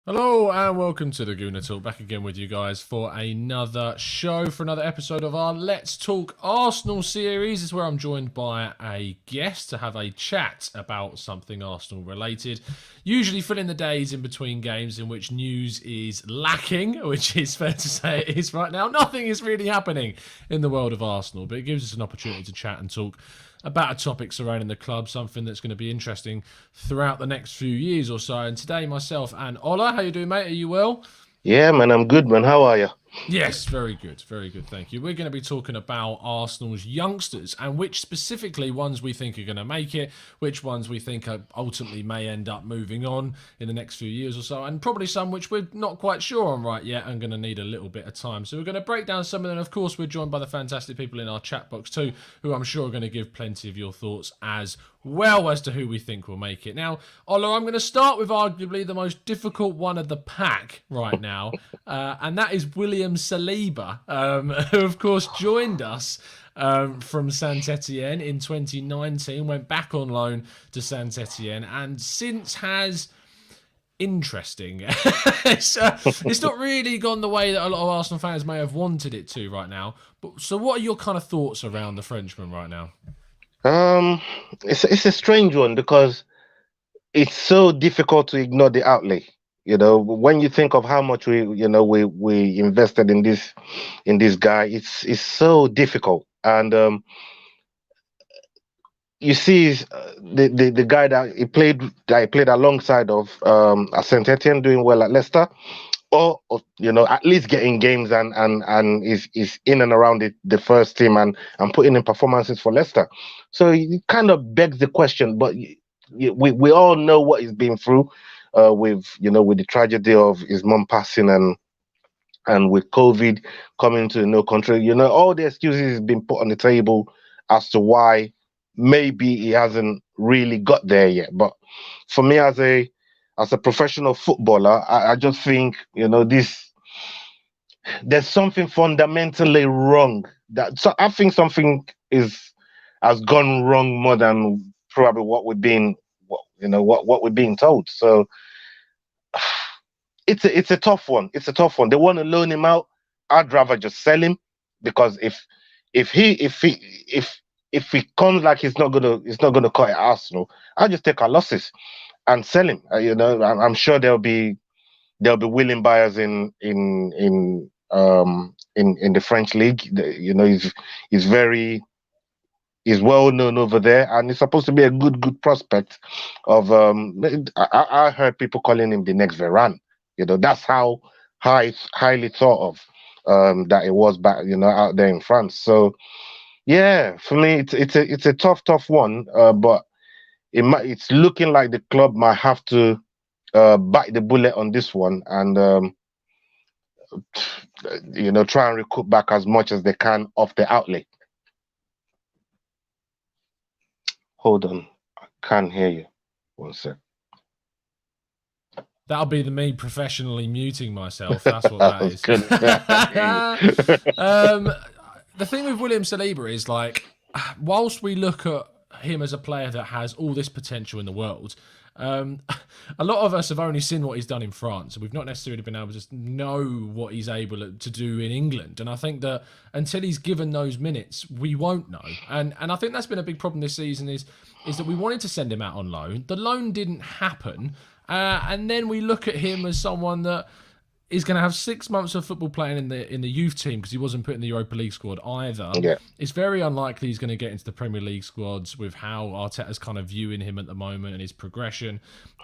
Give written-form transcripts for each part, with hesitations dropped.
Hello and welcome to the Gooner Talk, back again with you guys for another show, for another episode of our Let's Talk Arsenal series. This is where I'm joined by a guest to have a chat about something Arsenal related, usually filling the days in between games in which news is lacking, which is fair to say it is right now. Nothing is really happening in the world of Arsenal, but it gives us an opportunity to chat and talk about a topic surrounding the club, something that's going to be interesting throughout the next few years or so. And today, myself and Ola, how you doing, mate? Are you well? Yeah, man, I'm good, man. How are you? Yes, very good, thank you. We're going to be talking about Arsenal's youngsters and which specifically ones we think are going to make it, which ones we think ultimately may end up moving on in the next few years or so, and probably some which we're not quite sure on right yet and going to need a little bit of time. So we're going to break down some of them. Of course, we're joined by the fantastic people in our chat box too, who I'm sure are going to give plenty of your thoughts as well as to who we think will make it. Now, Ola, I'm going to start with arguably the most difficult one of the pack right now, and that is William Saliba, who of course joined us from Saint Etienne in 2019, went back on loan to Saint Etienne, and since has interesting. It's not really gone the way that a lot of Arsenal fans may have wanted it to right now. But so, what are your kind of thoughts around the Frenchman right now? It's a strange one because it's so difficult to ignore the outlay. You know, when you think of how much we invested in this guy, it's so difficult. And you see, the guy that he played alongside of at Saint Etienne doing well at Leicester, or at least getting games and is in and around the first team and putting in performances for Leicester. So it kind of begs the question, but we all know what he's been through with the tragedy of his mom passing and with COVID coming to no country. All the excuses have been put on the table as to why maybe he hasn't really got there yet. But for me, as a professional footballer, I just think there's something fundamentally wrong. So I think something has gone wrong more than probably what we're being told. So it's a tough one. It's a tough one. They want to loan him out. I'd rather just sell him, because if he comes like he's not gonna cut at Arsenal, I'll just take our losses and sell him. I'm sure there'll be willing buyers in the French league. He's well known over there, and he's supposed to be a good prospect. I heard people calling him the next Varane. That's how highly thought of that it was back out there in France. So yeah, for me it's a tough one, but it's looking like the club might have to bite the bullet on this one and try and recoup back as much as they can off the outlay. Hold on, I can't hear you. One sec. That'll be me professionally muting myself. That's what that is. The thing with William Saliba is, like, whilst we look at him as a player that has all this potential in the world, a lot of us have only seen what he's done in France, and we've not necessarily been able to know what he's able to do in England. And I think that until he's given those minutes, we won't know. And I think that's been a big problem this season is that we wanted to send him out on loan. The loan didn't happen. And then we look at him as someone that is going to have 6 months of football playing in the youth team, because he wasn't put in the Europa League squad either. Yeah. It's very unlikely he's going to get into the Premier League squads with how Arteta's kind of viewing him at the moment and his progression.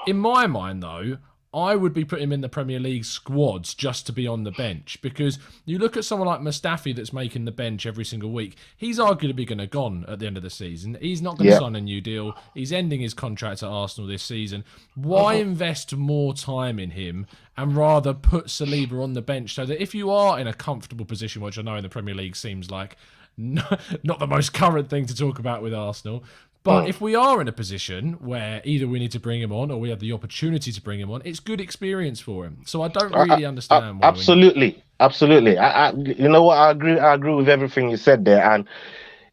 In my mind, though, I would be putting him in the Premier League squads just to be on the bench, because you look at someone like Mustafi that's making the bench every single week. He's arguably going to gone at the end of the season. He's not going to sign a new deal. He's ending his contract at Arsenal this season. Why invest more time in him and rather put Saliba on the bench, so that if you are in a comfortable position, which I know in the Premier League seems like not the most current thing to talk about with Arsenal, but if we are in a position where either we need to bring him on or we have the opportunity to bring him on, it's good experience for him. So I don't really understand why. Absolutely. You know what? I agree with everything you said there, and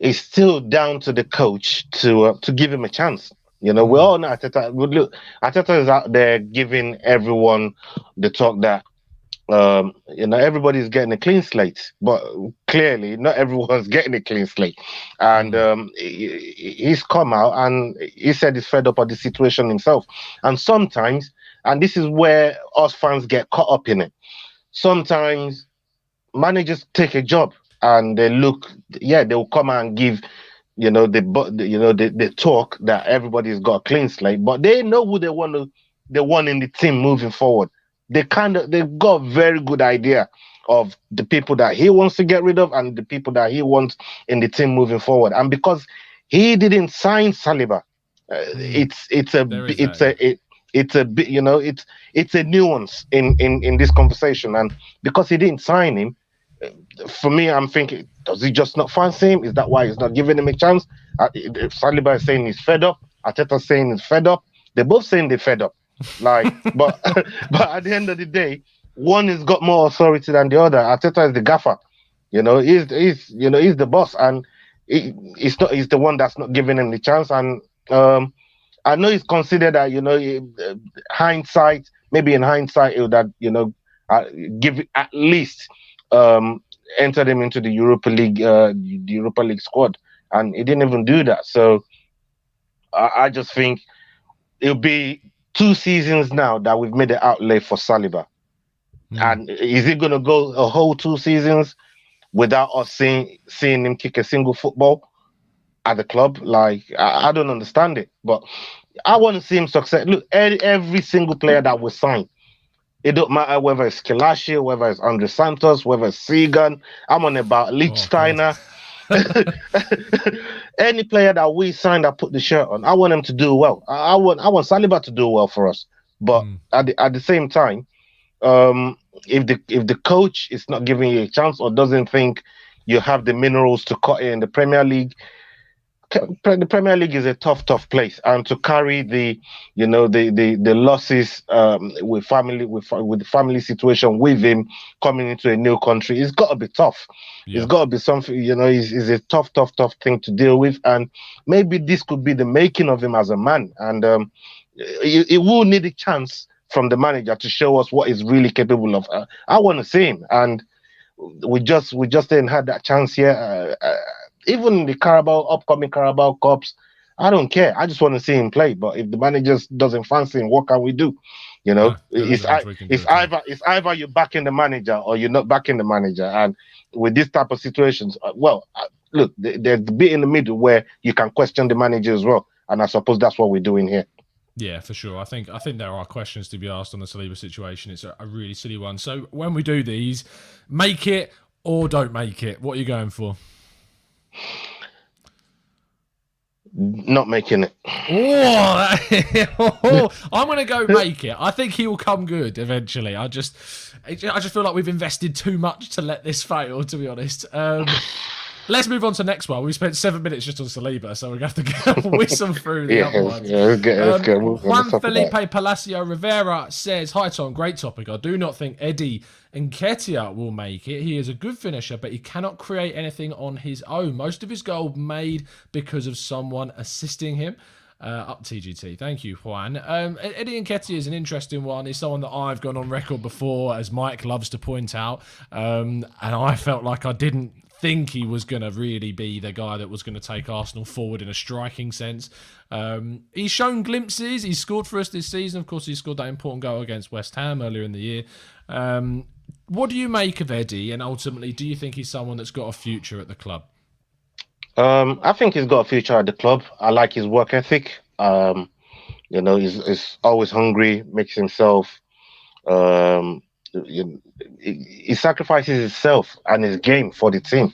it's still down to the coach to give him a chance. You know, we all know Arteta. Look, Arteta is out there giving everyone the talk that everybody's getting a clean slate, but clearly not everyone's getting a clean slate. And he's come out and he said he's fed up of the situation himself. And sometimes, and this is where us fans get caught up in it. Sometimes managers take a job and they look, they'll come and give, the talk that everybody's got a clean slate, but they know who they want in the team moving forward. They've got a very good idea of the people that he wants to get rid of and the people that he wants in the team moving forward. And because he didn't sign Saliba, it's a nuance in this conversation. And because he didn't sign him, for me, I'm thinking, does he just not fancy him? Is that why he's not giving him a chance? If Saliba is saying he's fed up, Arteta's saying he's fed up. They're both saying they're fed up. But at the end of the day, one has got more authority than the other. Arteta is the gaffer. He's the boss, and he's the one that's not giving him the chance. And I know he's considered that hindsight. Maybe in hindsight, it would have give at least entered him into the Europa League squad, and he didn't even do that. So I just think it'll be 2 seasons now that we've made the outlay for Saliba. And is he going to go a whole 2 seasons without us seeing him kick a single football at the club? I don't understand it, but I want to see him succeed. Look, every single player that we sign, it don't matter whether it's Kelashi, whether it's Andre Santos, whether it's Segan. I'm on about Lichtsteiner. Any player that we sign that put the shirt on, I want him to do well. I want Saliba to do well for us. But at the same time, if the coach is not giving you a chance or doesn't think you have the minerals to cut in the Premier League, the Premier League is a tough place, and to carry the losses with the family situation with him coming into a new country, it's got to be tough. It's got to be something, it's a tough thing to deal with, and maybe this could be the making of him as a man. And it will need a chance from the manager to show us what he's really capable of. I want to see him, and we just didn't have that chance yet. Even the upcoming Carabao Cups, I don't care. I just want to see him play. But if the manager doesn't fancy him, what can we do? It's either you're backing the manager or you're not backing the manager. And with this type of situations, look, there's the bit in the middle where you can question the manager as well. And I suppose that's what we're doing here. Yeah, for sure. I think there are questions to be asked on the Saliba situation. It's a really silly one. So when we do these, make it or don't make it. What are you going for? Not making it. I'm going to go make it. I think he will come good eventually. I just feel like we've invested too much to let this fail, to be honest. Let's move on to the next one. We spent 7 minutes just on Saliba, so we're going to have to whistle through the other ones. Let's get Juan Felipe Palacio Rivera says, "Hi Tom, great topic. I do not think Eddie Nketiah will make it. He is a good finisher, but he cannot create anything on his own. Most of his goals made because of someone assisting him." Up TGT. Thank you, Juan. Eddie Nketiah is an interesting one. He's someone that I've gone on record before, as Mike loves to point out, and I felt like I didn't think he was going to really be the guy that was going to take Arsenal forward in a striking sense. He's shown glimpses. He's scored for us this season. Of course, he scored that important goal against West Ham earlier in the year. What do you make of Eddie? And ultimately, do you think he's someone that's got a future at the club? I think he's got a future at the club. I like his work ethic. He's always hungry, makes himself... he sacrifices himself and his game for the team.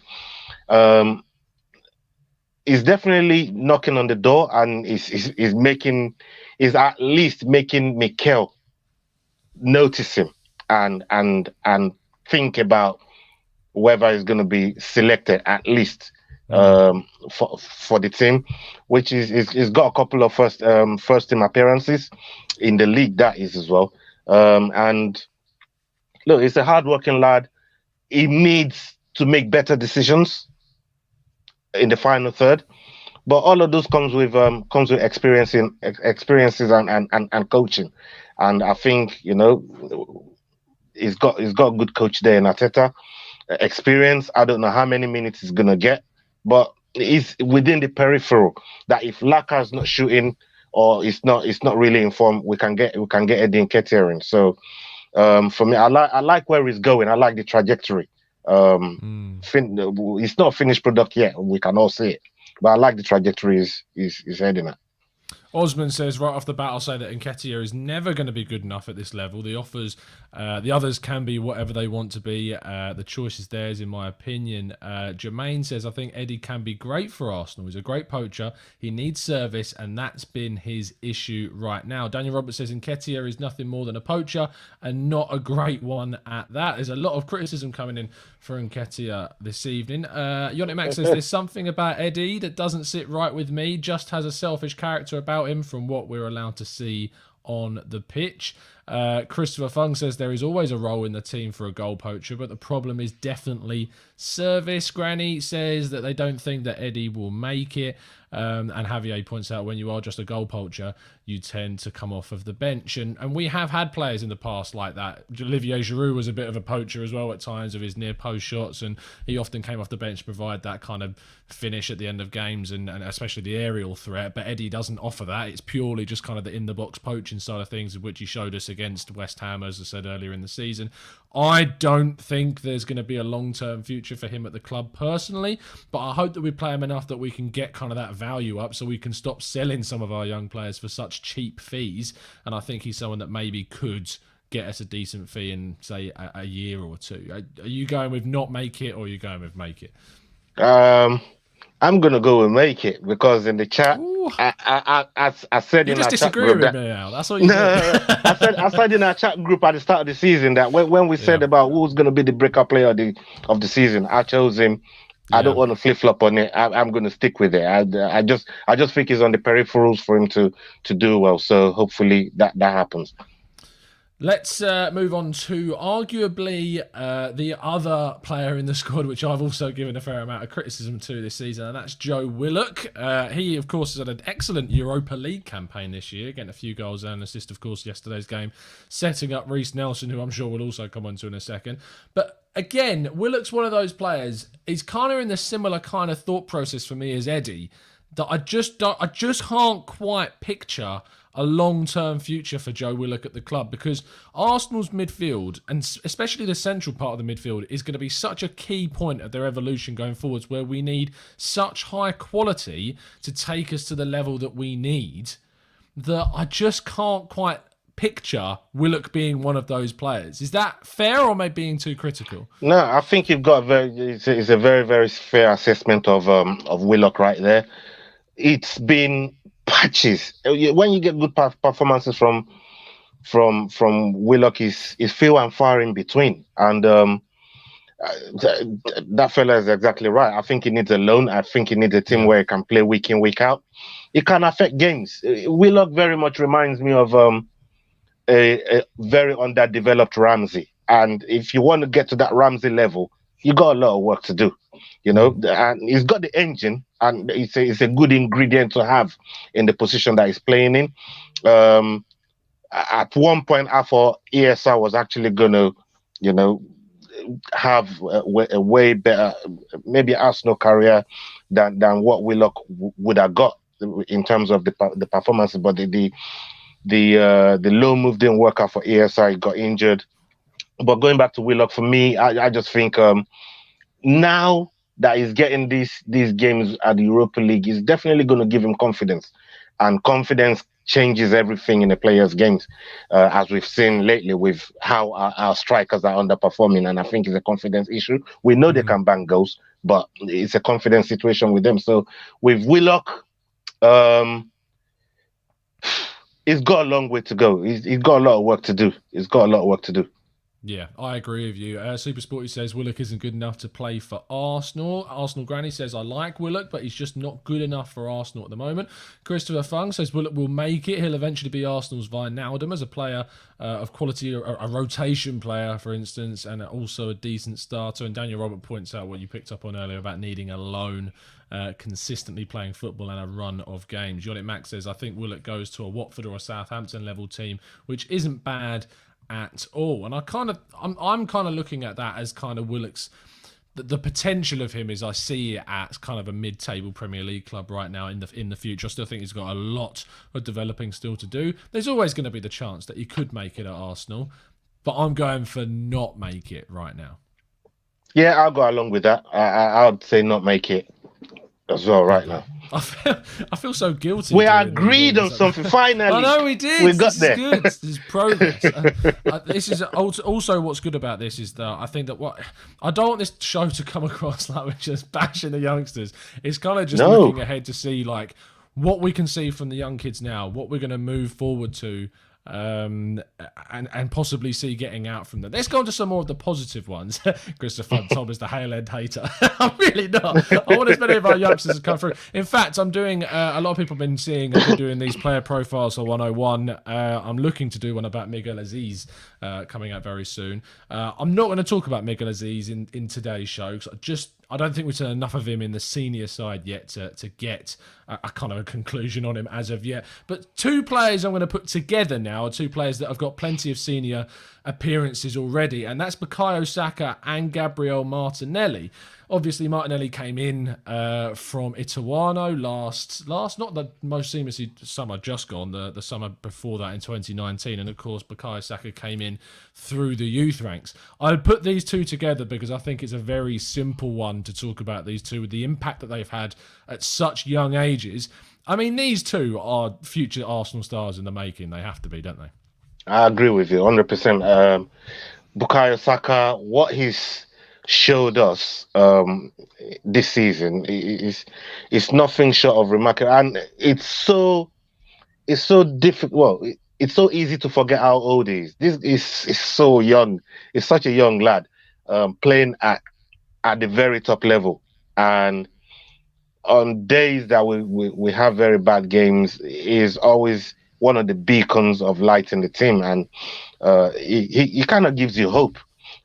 He's definitely knocking on the door, and he's at least making Mikel notice him and think about whether he's going to be selected at least for the team, which he's got a couple of first team appearances in the league, that is as well. And look, he's a hard-working lad. He needs to make better decisions in the final third. But all of those comes with experiences and coaching. And I think, he's got a good coach there in Arteta. Experience. I don't know how many minutes he's gonna get, but he's within the peripheral. That if Laka's not shooting or it's not really informed, we can get Eddie Nketiah in. So for me, I like where he's going. I like the trajectory. It's not a finished product yet. We can all see it, but I like the trajectory is heading at. Osman says, right off the bat, I'll say that Nketiah is never going to be good enough at this level. The others can be whatever they want to be. The choice is theirs, in my opinion. Jermaine says, I think Eddie can be great for Arsenal. He's a great poacher. He needs service, and that's been his issue right now. Daniel Roberts says, Nketiah is nothing more than a poacher, and not a great one at that. There's a lot of criticism coming in for Nketiah this evening. Yonic Max says, there's something about Eddie that doesn't sit right with me, just has a selfish character about him from what we're allowed to see on the pitch. Christopher Fung says there is always a role in the team for a goal poacher, but the problem is definitely service. Granny says that they don't think that Eddie will make it. And Javier points out when you are just a goal poacher, you tend to come off of the bench. And we have had players in the past like that. Olivier Giroud was a bit of a poacher as well at times of his near post shots, and he often came off the bench to provide that kind of finish at the end of games and especially the aerial threat. But Eddie doesn't offer that. It's purely just kind of the in-the-box poaching side of things, which he showed us against West Ham, as I said earlier in the season. I don't think there's going to be a long-term future for him at the club personally, but I hope that we play him enough that we can get kind of that value up so we can stop selling some of our young players for such cheap fees. And I think he's someone that maybe could get us a decent fee in, say, a year or two. Are you going with not make it, or are you going with make it? I'm gonna go and make it because in the chat, I said you in just our chat disagree group with that me now. That's all you no, do. I said in our chat group at the start of the season that when we said about who's gonna be the breakout player of the season, I chose him. I don't want to flip flop on it. I'm going to stick with it. I just think he's on the peripherals for him to do well. So hopefully that happens. Let's move on to arguably the other player in the squad, which I've also given a fair amount of criticism to this season, and that's Joe Willock. He, of course, has had an excellent Europa League campaign this year, getting a few goals and an assist, of course, yesterday's game, setting up Reiss Nelson, who I'm sure we'll also come on to in a second. But again, Willock's one of those players. He's kind of in the similar kind of thought process for me as Eddie, that I just can't quite picture a long-term future for Joe Willock at the club, because Arsenal's midfield, and especially the central part of the midfield, is going to be such a key point of their evolution going forwards, where we need such high quality to take us to the level that we need, that I just can't quite picture Willock being one of those players. Is that fair, or am I being too critical? No, I think you've got it's a very, very fair assessment of Willock right there. It's been patches. When you get good performances from Willock, is few and far in between, and that fella is exactly right. I think he needs a loan. I think he needs a team where he can play week in, week out. It can affect games. Willock very much reminds me of a very underdeveloped Ramsey, and if you want to get to that Ramsey level, you got a lot of work to do. And he's got the engine, and it's a good ingredient to have in the position that he's playing in. At one point, I thought ESR was actually going to, have a way better, maybe Arsenal career than what Willock would have got in terms of the performances. But the low move didn't work out for ESR. He got injured. But going back to Willock, for me, I just think now that he's getting these games at the Europa League, is definitely going to give him confidence, and confidence changes everything in a player's games, as we've seen lately with how our strikers are underperforming. And I think it's a confidence issue. We know they can bang goals, but it's a confidence situation with them. So with Willock, he's got a long way to go. He's got a lot of work to do. Yeah, I agree with you. Super Sporty says Willock isn't good enough to play for Arsenal. Arsenal Granny says I like Willock, but he's just not good enough for Arsenal at the moment. Christopher Fung says Willock will make it. He'll eventually be Arsenal's Wijnaldum as a player of quality, a rotation player, for instance, and also a decent starter. And Daniel Robert points out what you picked up on earlier about needing a loan, consistently playing football and a run of games. Yonic Max says I think Willock goes to a Watford or a Southampton level team, which isn't bad at all. And I'm kind of looking at that as kind of Willock's the potential of him is I see it at kind of a mid-table Premier League club right now in the future. I still think he's got a lot of developing still to do. There's always going to be the chance that he could make it at Arsenal, but I'm going for not make it right now. Yeah, I'll go along with that. I would say not make it as well right now. I feel so guilty. We agreed on something finally. I know we did. We got there. Good. This is progress. This is also what's good about this is that I think that I don't want this show to come across like we're just bashing the youngsters. It's kind of just looking ahead to see like what we can see from the young kids now, what we're going to move forward to. And possibly see getting out from them. Let's go on to some more of the positive ones. Christopher Tom is the Hale End hater. I'm really not. I want as many of our youngsters to come through. In fact, I'm doing a lot of people have been seeing I've been doing these player profiles for 101. I'm looking to do one about Miguel Aziz coming out very soon. I'm not going to talk about Miguel Aziz in today's show because I don't think we've seen enough of him in the senior side yet to get a kind of a conclusion on him as of yet. But two players I'm going to put together now are two players that have got plenty of senior appearances already, and that's Bukayo Saka and Gabriel Martinelli. Obviously, Martinelli came in from Ituano last, not the most seamlessly summer just gone, the summer before that in 2019. And of course, Bukayo Saka came in through the youth ranks. I put these two together because I think it's a very simple one to talk about these two with the impact that they've had at such young ages. I mean, these two are future Arsenal stars in the making. They have to be, don't they? I agree with you 100%. Bukayo Saka, what he's showed us this season is nothing short of remarkable, and it's so difficult. Well, it's so easy to forget how old he is. This is so young. It's such a young lad playing at the very top level, and on days that we have very bad games, he is always one of the beacons of light in the team, and he kind of gives you hope.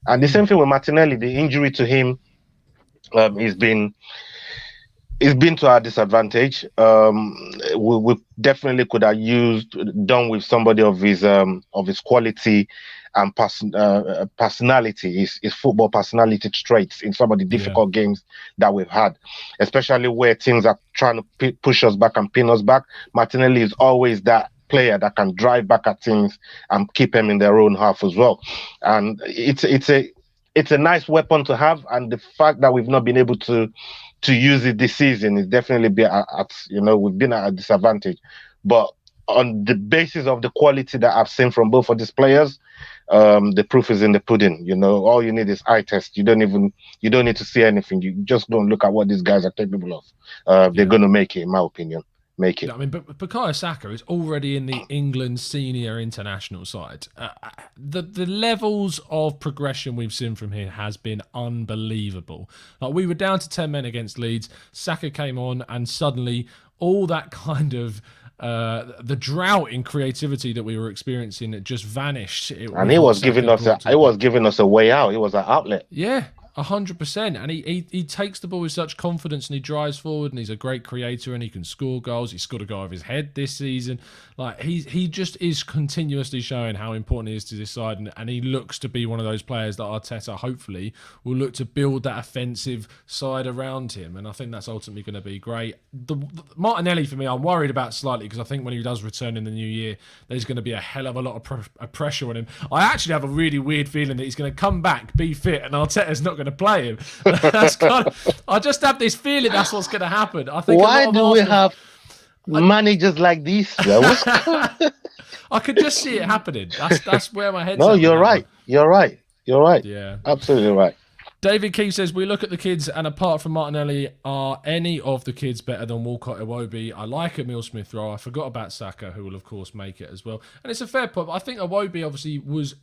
And the same thing with Martinelli. The injury to him has been to our disadvantage. We definitely could have done with somebody of his quality and personality, his football personality traits in some of the difficult games that we've had, especially where teams are trying to push us back and pin us back. Martinelli is always that player that can drive back at teams and keep them in their own half as well. And it's a nice weapon to have, and the fact that we've not been able to use it this season is definitely we've been at a disadvantage. But on the basis of the quality that I've seen from both of these players, the proof is in the pudding. All you need is eye test. You don't need to see anything. You just don't look at what these guys are capable of. They're going to make it, in my opinion. Make it. I mean, but Bukayo Saka is already in the England senior international side. The levels of progression we've seen from here has been unbelievable. Like, we were down to 10 men against Leeds. Saka came on, and suddenly all that kind of the drought in creativity that we were experiencing, it just vanished. And he was giving us a way out. It was an outlet. Yeah. 100%, and he takes the ball with such confidence, and he drives forward, and he's a great creator, and he can score goals. He scored a goal of his head this season. Like, he just is continuously showing how important he is to this side, and he looks to be one of those players that Arteta hopefully will look to build that offensive side around him, and I think that's ultimately going to be great. The Martinelli, for me, I'm worried about slightly, because I think when he does return in the new year, there's going to be a hell of a lot of pressure on him. I actually have a really weird feeling that he's going to come back, be fit, and Arteta's not going to play him. I just have this feeling that's what's going to happen. I think. Why do we have managers like these? I could just see it happening. That's where my head's. No, you're right. You're right. Yeah, absolutely right. David Key says, we look at the kids, and apart from Martinelli, are any of the kids better than Walcott Iwobi? I like Emile Smith Rowe. I forgot about Saka, who will, of course, make it as well. And it's a fair point. I think Iwobi, obviously, was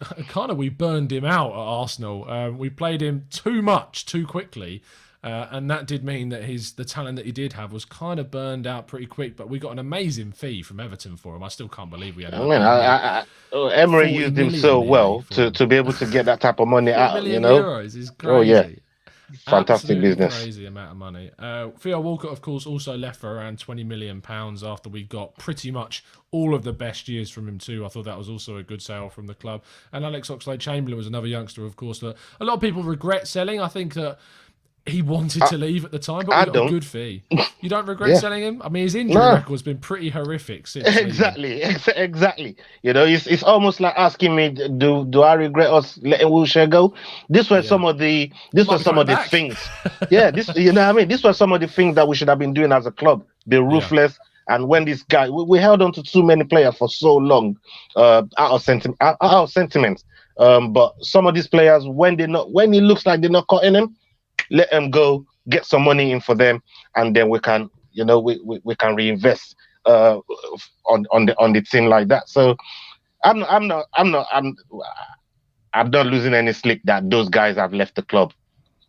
we burned him out at Arsenal. We played him too much, too quickly. And that did mean that the talent that he did have was kind of burned out pretty quick. But we got an amazing fee from Everton for him. I still can't believe we had. Emery used him so well to be able to get that type of money out. €40 is crazy. Oh yeah, fantastic Absolutely business. Crazy amount of money. Theo Walcott, of course, also left for around £20 million after we got pretty much all of the best years from him too. I thought that was also a good sale from the club. And Alex Oxlade-Chamberlain was another youngster, of course, that a lot of people regret selling. I think that he wanted to leave at the time, but we got a good fee. You don't regret selling him? I mean, his injury record's been pretty horrific since. Exactly. It's almost like asking me, do I regret us letting Wilshere go? This was some of the things. This what I mean. This was some of the things that we should have been doing as a club. Be ruthless. And when this guy, we held on to too many players for so long, out of sentiment. But some of these players, when it looks like they're not cutting him, let them go, get some money in for them, and then we can, we can reinvest on the team like that. So I'm not losing any sleep that those guys have left the club.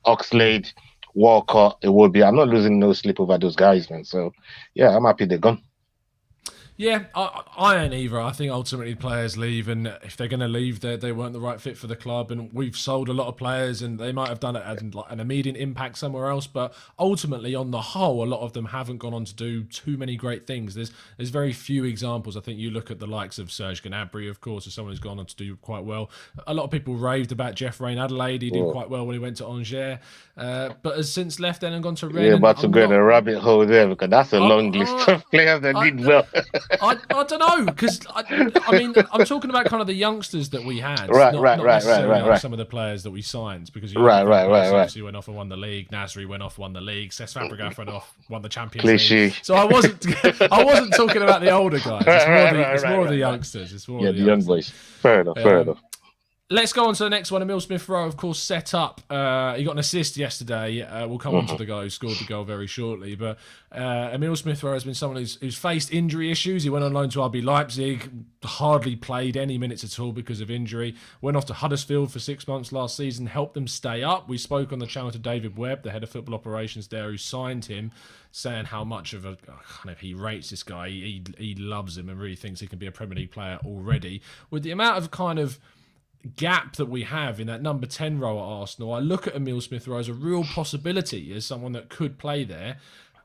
Oxlade, Walcott, I'm not losing no sleep over those guys, man. So yeah, I'm happy they're gone. Yeah, I ain't either. I think ultimately players leave, and if they're going to leave, they weren't the right fit for the club. And we've sold a lot of players, and they might have done it as an immediate impact somewhere else. But ultimately, on the whole, a lot of them haven't gone on to do too many great things. There's very few examples. I think you look at the likes of Serge Gnabry, of course, as someone who's gone on to do quite well. A lot of people raved about Jeff Rain Adelaide. He did quite well when he went to Angers, but has since left then and gone to Rennes. You're about to go in a rabbit hole there, because that's a long list of players that did well. I don't know, because I mean, I'm talking about kind of the youngsters that we had, right. Some of the players that we signed, because right. Obviously went off and won the league. Nasri went off, won the league. Cesc Fabregas went off, won the Champions League. So I wasn't talking about the older guys. It's more of the youngsters. It's more of the young boys. Fair enough. Let's go on to the next one. Emile Smith Rowe, of course, set up. He got an assist yesterday. We'll come on to the guy who scored the goal very shortly. But Emile Smith Rowe has been someone who's faced injury issues. He went on loan to RB Leipzig, hardly played any minutes at all because of injury. Went off to Huddersfield for 6 months last season, helped them stay up. We spoke on the channel to David Webb, the head of football operations there, who signed him, saying how much of he rates this guy. He loves him and really thinks he can be a Premier League player already. With the amount of kind of gap that we have in that number 10 row at Arsenal, I look at Emile Smith Rowe as a real possibility as someone that could play there,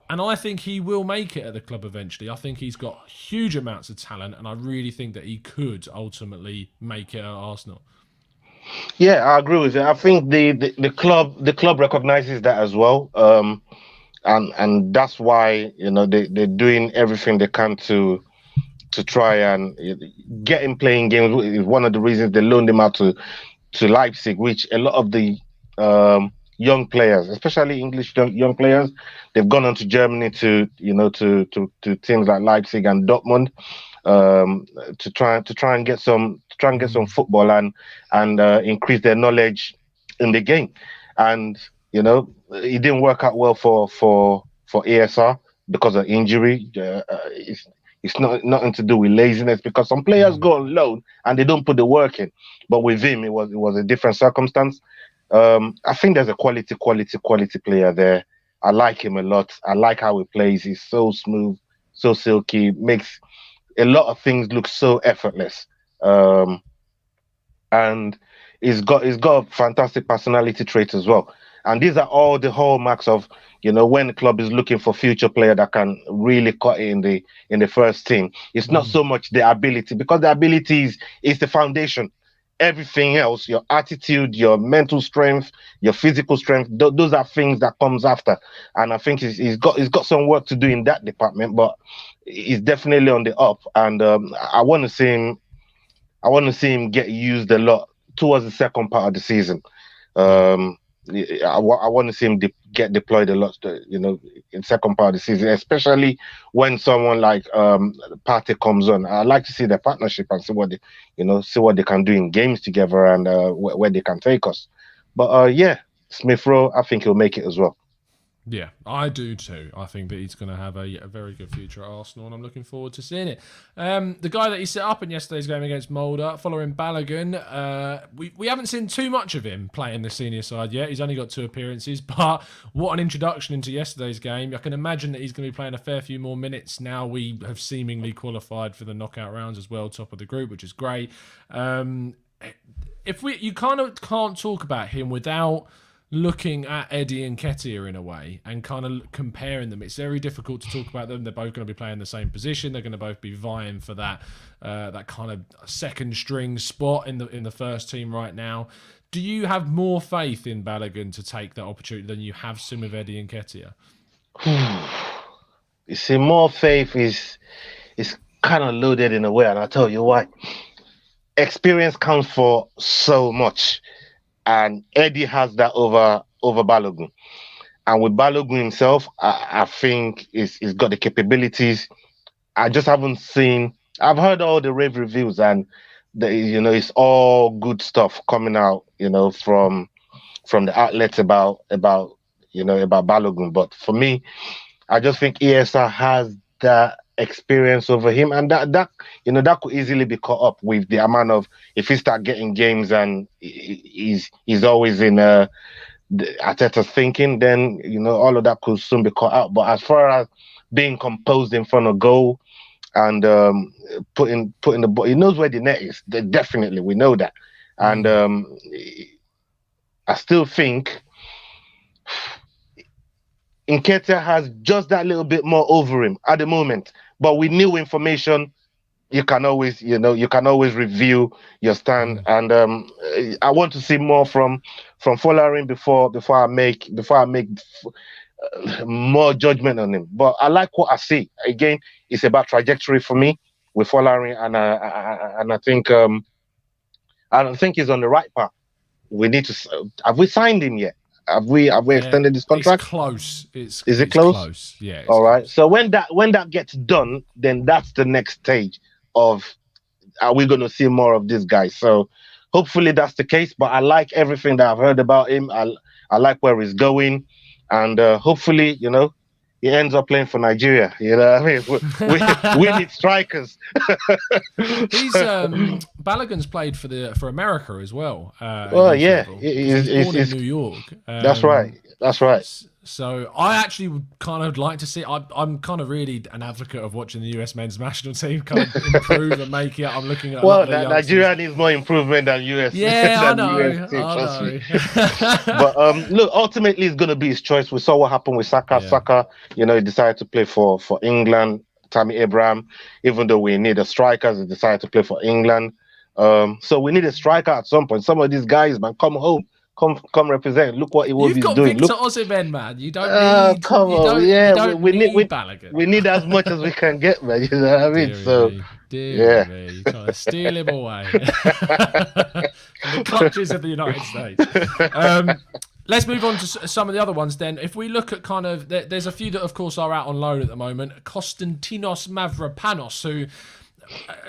and I think he will make it at the club eventually. I think he's got huge amounts of talent, and I really think that he could ultimately make it at Arsenal. Yeah, I agree with you. I think the club recognizes that as well, and that's why they're doing everything they can to try and get him playing games. Is one of the reasons they loaned him out to Leipzig, which a lot of the young players, especially English young players, they've gone on to Germany to teams like Leipzig and Dortmund to try and get some football and increase their knowledge in the game. And it didn't work out well for ASR because of injury. It's nothing to do with laziness, because some players go on loan and they don't put the work in. But with him, it was a different circumstance. I think there's a quality player there. I like him a lot. I like how he plays. He's so smooth, so silky, makes a lot of things look so effortless. And he's got a fantastic personality trait as well. And these are all the hallmarks of, when the club is looking for future player that can really cut it in the first team. It's not so much the ability, because the ability is the foundation. Everything else, your attitude, your mental strength, your physical strength, those are things that comes after. And I think he's got some work to do in that department, but he's definitely on the up. And I want to see him get used a lot towards the second part of the season. I want to see him get deployed a lot, in second part of the season, especially when someone like Partey comes on. I like to see their partnership and see what they can do in games together and where they can take us. But Smith Rowe, I think he'll make it as well. Yeah, I do too. I think that he's going to have a very good future at Arsenal, and I'm looking forward to seeing it. The guy that he set up in yesterday's game against Mulder, following Balogun, we haven't seen too much of him playing the senior side yet. He's only got 2 appearances, but what an introduction into yesterday's game. I can imagine that he's going to be playing a fair few more minutes now. We have seemingly qualified for the knockout rounds as well, top of the group, which is great. You kind of can't talk about him without looking at Eddie and Nketiah in a way and kind of comparing them. It's very difficult to talk about them. They're both going to be playing the same position. They're going to both be vying for that kind of second string spot in the first team right now. Do you have more faith in Balogun to take that opportunity than you have seen with Eddie and Nketiah? You see, more faith is kind of loaded in a way, and I'll tell you why. Experience counts for so much. And Eddie has that over Balogun. And with Balogun himself, I think he's got the capabilities. I just haven't seen... I've heard all the rave reviews, and it's all good stuff coming out, from the outlets about Balogun. But for me, I just think ESR has that experience over him, and that could easily be caught up with the amount of, if he start getting games and he's always in Arteta's thinking, then all of that could soon be caught out. But as far as being composed in front of goal and putting the ball, he knows where the net is. Definitely, we know that, and I still think Nketiah has just that little bit more over him at the moment. But with new information, you can always review your stand. And I want to see more from Folarin before I make more judgment on him. But I like what I see. Again, it's about trajectory for me with Folarin, and I think he's on the right path. We need to. Have we signed him yet? Have we extended this contract? It's close. Is it close? Yeah. All right. So when that gets done, then that's the next stage of, are we going to see more of this guy? So hopefully that's the case. But I like everything that I've heard about him. I like where he's going, and hopefully, he ends up playing for Nigeria. You know what I mean? We need strikers. He's Balogun's played for America as well. Yeah, he's born in New York. That's right. So I actually would kind of like to see. I'm kind of really an advocate of watching the US men's national team kind of improve and make it. I'm looking at Nigeria needs more improvement than US. Yeah, than I know. US team, But look, ultimately, it's going to be his choice. We saw what happened with Saka. Yeah. Saka, he decided to play for England. Tammy Abraham, even though we need a striker, he decided to play for England. So we need a striker at some point. Some of these guys, man, come home. Come represent. Look what he will be doing. You've got Victor Osimhen, man. You don't need. Come on, yeah. We need Balogun. We need as much as we can get, man. You know what I mean? Dear me. You're trying to steal him away from the clutches of the United States. Let's move on to some of the other ones then. If we look at kind of, there's a few that of course are out on loan at the moment. Konstantinos Mavropanos, who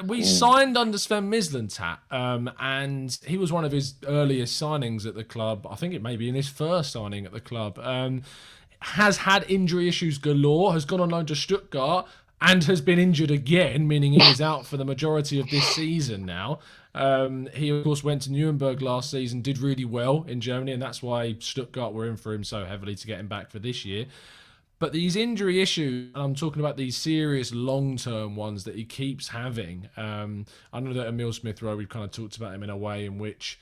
we signed under Sven Mislintat, and he was one of his earliest signings at the club. I think it may be in his first signing at the club. Has had injury issues galore, has gone on loan to Stuttgart, and has been injured again, meaning he is out for the majority of this season now. He, of course, went to Nuremberg last season, did really well in Germany, and that's why Stuttgart were in for him so heavily to get him back for this year. But these injury issues, and I'm talking about these serious long-term ones that he keeps having. I know that Emile Smith Rowe, we've kind of talked about him in a way in which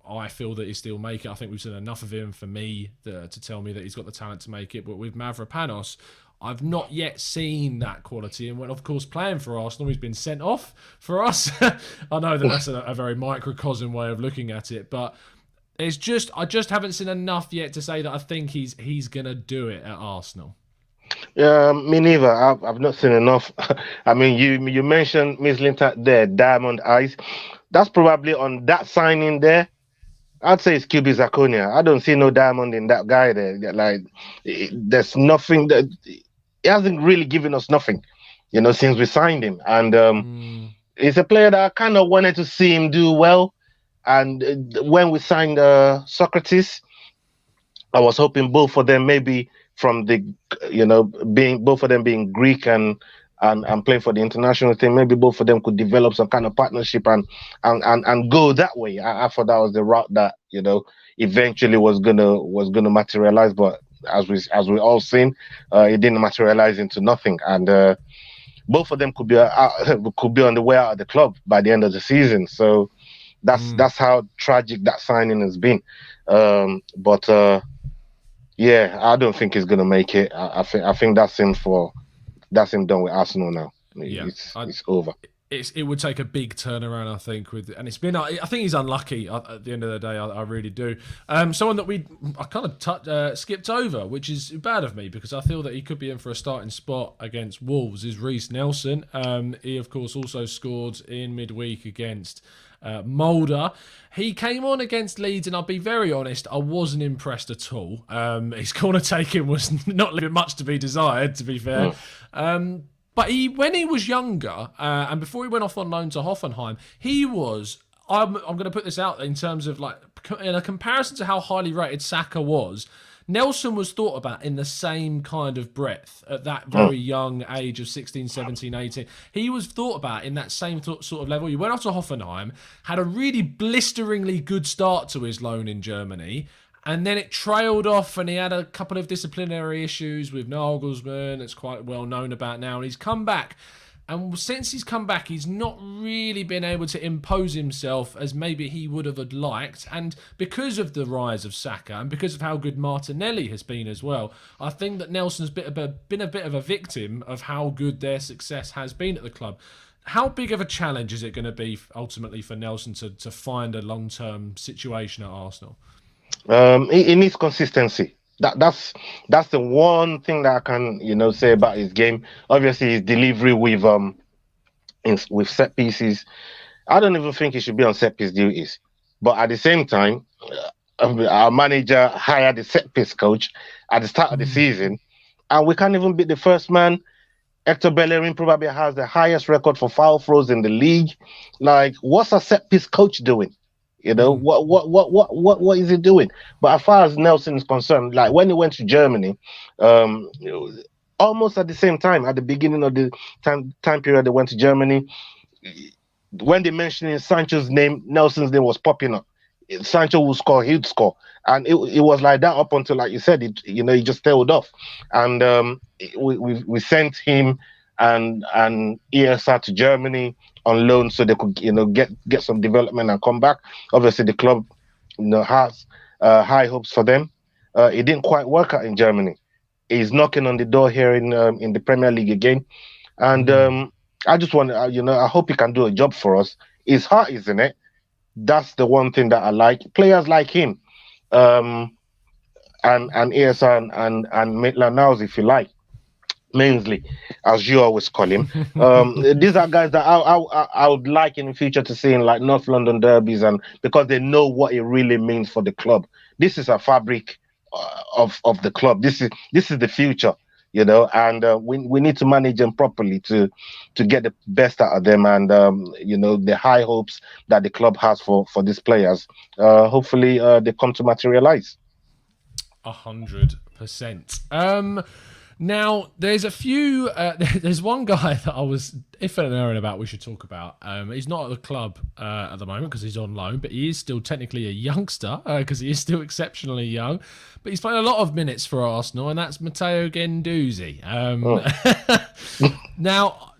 I feel that he still make it. I think we've seen enough of him for me to tell me that he's got the talent to make it. But with Mavropanos, I've not yet seen that quality. And when, of course, playing for Arsenal, he's been sent off for us. I know that that's a very microcosm way of looking at it, but I just haven't seen enough yet to say that I think he's going to do it at Arsenal. Yeah, me neither. I've not seen enough. I mean, you mentioned Mislintat there, Diamond Eyes. That's probably on that signing there. I'd say it's QB Zakonia. I don't see no diamond in that guy there. Like, there's nothing that he hasn't really given us nothing, since we signed him. And he's a player that I kind of wanted to see him do well. And when we signed Socrates, I was hoping both of them, maybe from the, being both of them being Greek and playing for the international team, maybe both of them could develop some kind of partnership and go that way. I thought that was the route that eventually was gonna materialize, but as we all seen, it didn't materialize into nothing, and both of them could be could be on the way out of the club by the end of the season. So that's how tragic that signing has been. But yeah, I don't think he's gonna make it. I think that's him done with Arsenal now. Yeah, It's over. It would take a big turnaround, I think, and it's been. I think he's unlucky at the end of the day. I really do. Someone that I kind of skipped over, which is bad of me because I feel that he could be in for a starting spot against Wolves, is Reiss Nelson. He of course also scored in midweek against Mulder. He came on against Leeds, and I'll be very honest, I wasn't impressed at all. His corner taking was not leaving much to be desired, to be fair. But when he was younger, and before he went off on loan to Hoffenheim, he was. I'm going to put this out in terms of in a comparison to how highly rated Saka was. Nelson was thought about in the same kind of breadth at that very young age of 16, 17, 18. He was thought about in that same sort of level. He went off to Hoffenheim, had a really blisteringly good start to his loan in Germany, and then it trailed off, and he had a couple of disciplinary issues with Nagelsmann. It's quite well known about now. And he's come back. And since he's come back, he's not really been able to impose himself as maybe he would have liked. And because of the rise of Saka and because of how good Martinelli has been as well, I think that Nelson's been a bit of a victim of how good their success has been at the club. How big of a challenge is it going to be ultimately for Nelson to find a long-term situation at Arsenal? He needs consistency. That's the one thing that I can say about his game. Obviously, his delivery with set pieces. I don't even think he should be on set piece duties. But at the same time, our manager hired a set piece coach at the start of the season, and we can't even beat the first man. Hector Bellerin probably has the highest record for foul throws in the league. Like, what's a set piece coach doing? What is he doing? But as far as Nelson is concerned, like when he went to Germany, almost at the same time, at the beginning of the time period they went to Germany, when they mentioned Sancho's name, Nelson's name was popping up. Sancho would score, he'd score, and it was like that up until, like you said, he just tailed off, and we sent him and ESR to Germany on loan so they could get some development and come back. Obviously the club has high hopes for them. It didn't quite work out in Germany. He's knocking on the door here in the Premier League again, and I just want I hope he can do a job for us. His heart is in it. That's the one thing that I like. Players like him, and ESR and Maitland-Niles, if you like, Mainsley, as you always call him. These are guys that I would like in the future to see in like North London derbies, and because they know what it really means for the club. This is a fabric of the club. This is the future, and we need to manage them properly to get the best out of them, and the high hopes that the club has for these players. Hopefully, they come to materialize. 100%. Now, there's a few. There's one guy that I was iffing and erring about we should talk about. He's not at the club at the moment because he's on loan, but he is still technically a youngster because he is still exceptionally young. But he's played a lot of minutes for Arsenal, and that's Matteo Guendouzi. Now,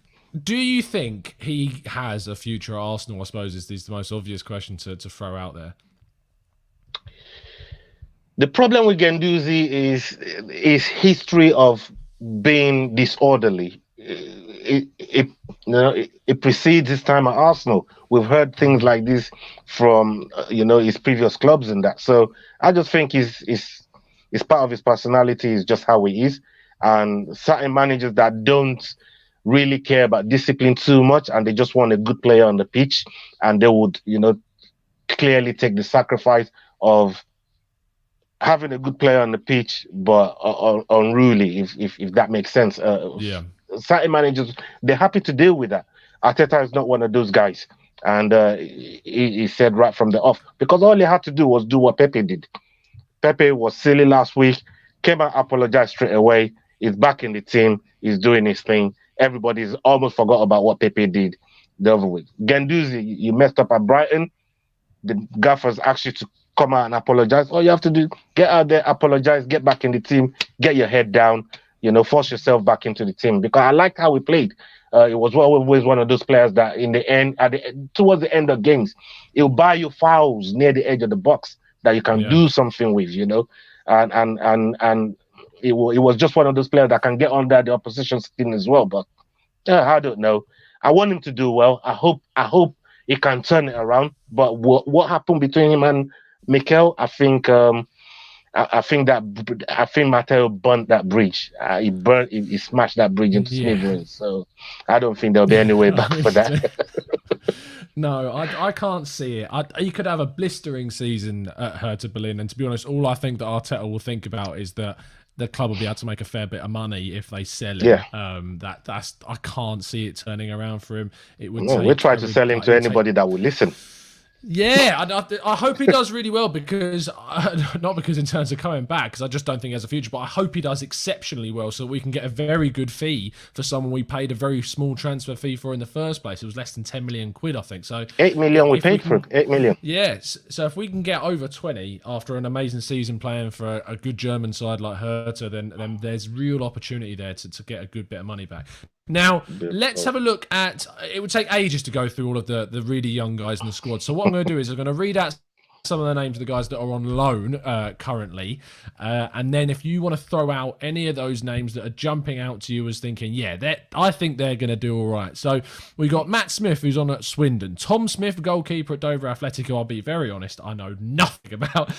do you think he has a future at Arsenal? I suppose is the most obvious question to throw out there. The problem with Guendouzi is his history of being disorderly. It precedes his time at Arsenal. We've heard things like this from his previous clubs and that. So I just think it's part of his personality. Is just how he is. And certain managers that don't really care about discipline too much, and they just want a good player on the pitch, and they would clearly take the sacrifice of having a good player on the pitch, but unruly, if that makes sense. Certain managers, they're happy to deal with that. Arteta is not one of those guys. And he said right from the off, because all he had to do was do what Pepe did. Pepe was silly last week. Came out, apologized straight away. He's back in the team. He's doing his thing. Everybody's almost forgot about what Pepe did the other week. Guendouzi, you messed up at Brighton. The gaffers asked you to come out and apologize. All you have to do, get out there, apologize, get back in the team, get your head down, force yourself back into the team. Because I liked how we played. It was always one of those players that in the end, towards the end of games, he'll buy you fouls near the edge of the box that you can do something with, and it was just one of those players that can get under the opposition skin as well. But I don't know. I want him to do well. I hope he can turn it around. But what happened between him and Mikel? I think Matteo burnt that bridge. He smashed that bridge into smithereens. So I don't think there'll be any way back for that. No, I can't see it. He could have a blistering season at Hertha Berlin, and to be honest, all I think that Arteta will think about is that the club will be able to make a fair bit of money if they sell him. Yeah. I can't see it turning around for him. It would. We'll try to sell him to anybody that will listen. Yeah, I hope he does really well because, not because in terms of coming back, because I just don't think he has a future, but I hope he does exceptionally well so that we can get a very good fee for someone we paid a very small transfer fee for in the first place. It was less than 10 million quid, I think. So 8 million we paid for him, 8 million. Yes, so if we can get over 20 after an amazing season playing for a good German side like Hertha, then there's real opportunity there to get a good bit of money back. Now, let's have a look at... It would take ages to go through all of the really young guys in the squad. So what I'm going to do is I'm going to read out some of the names of the guys that are on loan currently. And then if you want to throw out any of those names that are jumping out to you as thinking, I think they're going to do all right. So we got Matt Smith, who's on at Swindon. Tom Smith, goalkeeper at Dover Athletic, who I'll be very honest, I know nothing about.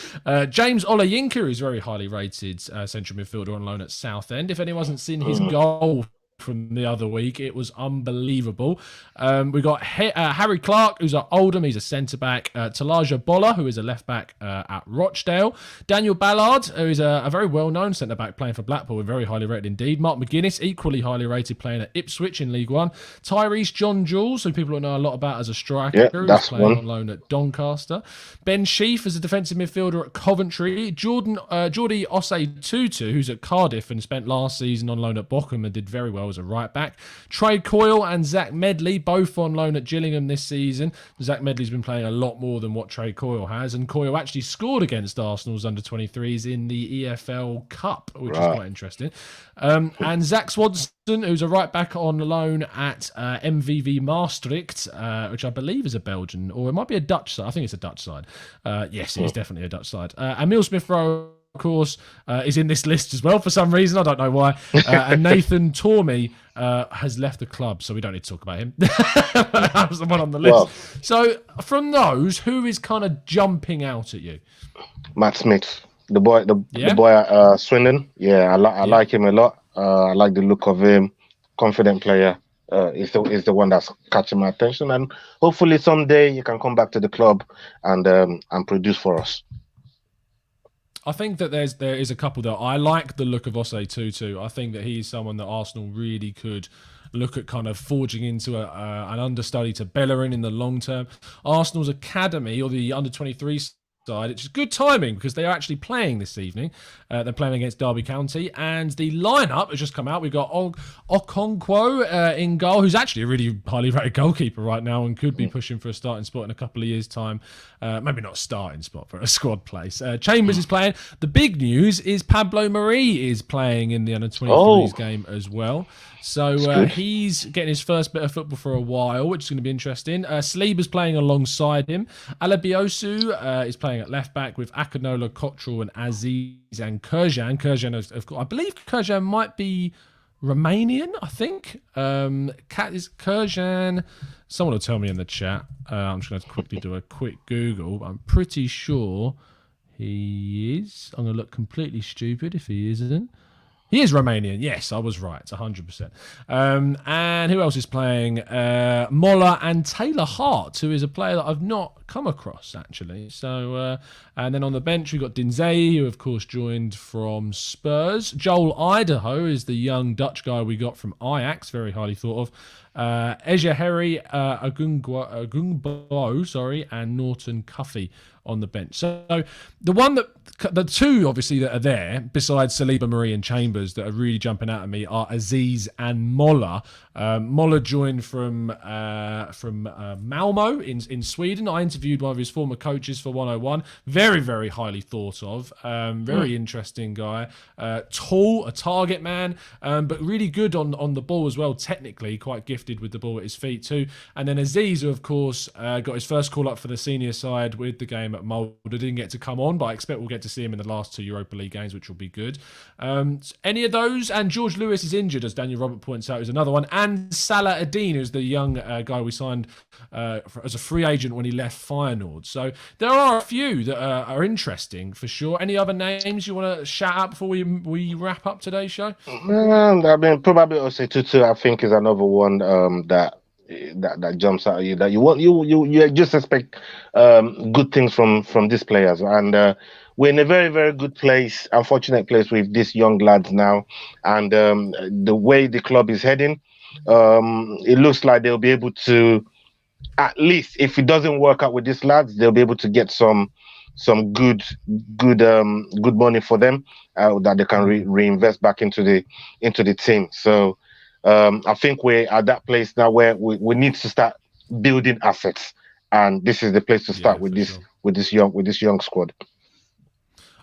James Olayinka, who's very highly rated central midfielder on loan at Southend. If anyone hasn't seen his goal from the other week, it was unbelievable. We got Harry Clark, who's at Oldham, he's a centre-back. Talaja Bola, who is a left-back at Rochdale. Daniel Ballard, who is a very well-known centre-back playing for Blackpool, and very highly rated indeed. Mark McGuinness, equally highly rated, playing at Ipswich in League One. Tyrese John Jules, who people know a lot about as a striker, who's playing on loan at Doncaster. Ben Sheaf as a defensive midfielder at Coventry. Geordie Osei Tutu, who's at Cardiff and spent last season on loan at Bochum and did very well as a right back. Trey Coyle and Zach Medley, both on loan at Gillingham this season. Zach Medley's been playing a lot more than what Trey Coyle has, and Coyle actually scored against Arsenal's under-23s in the EFL Cup, which is quite interesting. And Zach Swanson, who's a right back on loan at MVV Maastricht, which I believe is a Belgian, or it might be a Dutch side. I think it's a Dutch side. Yes, it is definitely a Dutch side. Emile Smith Rowe, of course, is in this list as well for some reason. I don't know why. And Nathan Tormey has left the club, so we don't need to talk about him. That was the one on the list. Well, so from those, who is kind of jumping out at you? Matt Smith, the boy at Swindon. Yeah, I like him a lot. I like the look of him. Confident player. Is the one that's catching my attention, and hopefully someday you can come back to the club and produce for us. I think that there is a couple that I like the look of Osei Tutu. I think that he's someone that Arsenal really could look at kind of forging into an understudy to Bellerin in the long term. Arsenal's academy, or the under-23 side, it's good timing because they are actually playing this evening. They're playing against Derby County, and the lineup has just come out. We've got Okonkwo in goal, who's actually a really highly rated goalkeeper right now and could be pushing for a starting spot in a couple of years' time. Maybe not a starting spot, but a squad place. Chambers is playing. The big news is Pablo Marie is playing in the under-23s game as well. So he's getting his first bit of football for a while, which is going to be interesting. Saliba's playing alongside him. Alabiosu is playing at left back with Akinola, Cottrell, and Aziz and Kurjan. Kurjan, of course, I believe Kurjan might be Romanian, I think. Is Kurjan... Someone will tell me in the chat. I'm just going to quickly do a quick Google. I'm pretty sure he is. I'm going to look completely stupid if he isn't. He is Romanian. Yes, I was right. 100%. And who else is playing? Mola and Taylor Hart, who is a player that I've not come across, actually. So, and then on the bench, we've got Dinzei, who, of course, joined from Spurs. Joel Idaho is the young Dutch guy we got from Ajax, very highly thought of. Ejaheri Agungbo, and Norton Cuffy on the bench. So the two obviously that are there, besides Saliba, Murray and Chambers, that are really jumping out at me are Aziz and Moller. Moller joined from Malmo in Sweden. I interviewed one of his former coaches for 101. Very, very highly thought of. Very interesting guy. Tall, a target man, but really good on the ball as well. Technically, quite gifted with the ball at his feet too. And then Aziz, who of course got his first call up for the senior side with the game at Molde. Didn't get to come on, but I expect we'll get to see him in the last 2 Europa League games, which will be good. Any of those? And George Lewis is injured, as Daniel Robert points out, is another one. And Salah Adine, who's the young guy we signed as a free agent when he left Feyenoord. So there are a few that are interesting for sure. Any other names you want to shout out before we wrap up today's show? I mean, probably Ose Tutu, I think, is another one that jumps out at you, that you just expect good things from these players, and we're in a very, very good place, unfortunate place with these young lads now, and the way the club is heading, it looks like they'll be able to, at least if it doesn't work out with these lads, they'll be able to get some good money for them that they can reinvest back into the team. So I think we're at that place now where we need to start building assets, and this is the place to start with this young squad.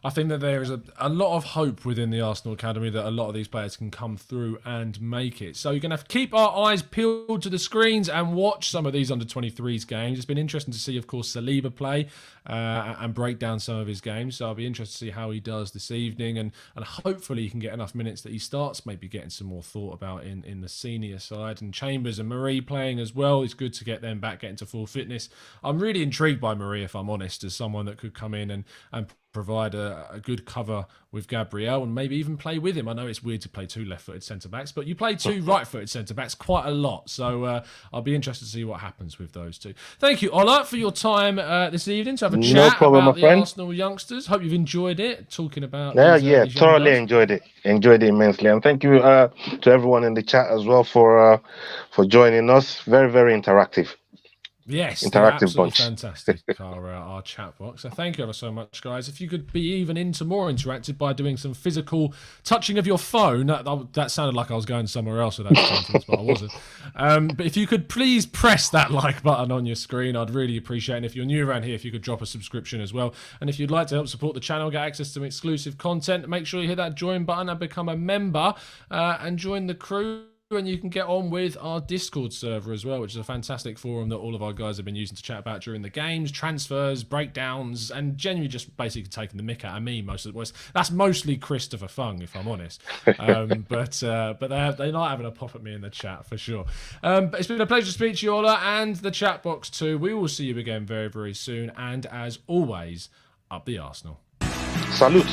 I think that there is a lot of hope within the Arsenal Academy that a lot of these players can come through and make it. So you're going to have to keep our eyes peeled to the screens and watch some of these under-23s games. It's been interesting to see, of course, Saliba play and break down some of his games. So I'll be interested to see how he does this evening, and hopefully he can get enough minutes that he starts maybe getting some more thought about in the senior side. And Chambers and Marie playing as well. It's good to get them back, getting to full fitness. I'm really intrigued by Marie, if I'm honest, as someone that could come in and provide a good cover with Gabriel and maybe even play with him. I know it's weird to play two left-footed centre-backs, but you play two right-footed centre-backs quite a lot. So I'll be interested to see what happens with those two. Thank you, Ola, for your time this evening to have a chat about the Arsenal youngsters. Hope you've enjoyed it, talking about these thoroughly enjoyed it immensely. And thank you to everyone in the chat as well for joining us. Very, very interactive. Yes, interactive bunch. Fantastic, our chat box. So thank you ever so much, guys. If you could be even into more interactive by doing some physical touching of your phone, that sounded like I was going somewhere else with that sentence, but I wasn't. But if you could please press that like button on your screen, I'd really appreciate it. And if you're new around here, if you could drop a subscription as well. And if you'd like to help support the channel, get access to exclusive content, make sure you hit that join button and become a member and join the crew. And you can get on with our Discord server as well, which is a fantastic forum that all of our guys have been using to chat about during the games, transfers, breakdowns, and genuinely just basically taking the mick out of me most of the time. That's mostly Christopher Fung, if I'm honest. But they like having a pop at me in the chat for sure. But it's been a pleasure to speak to you, Ola, and the chat box too. We will see you again very, very soon. And as always, up the Arsenal. Salute.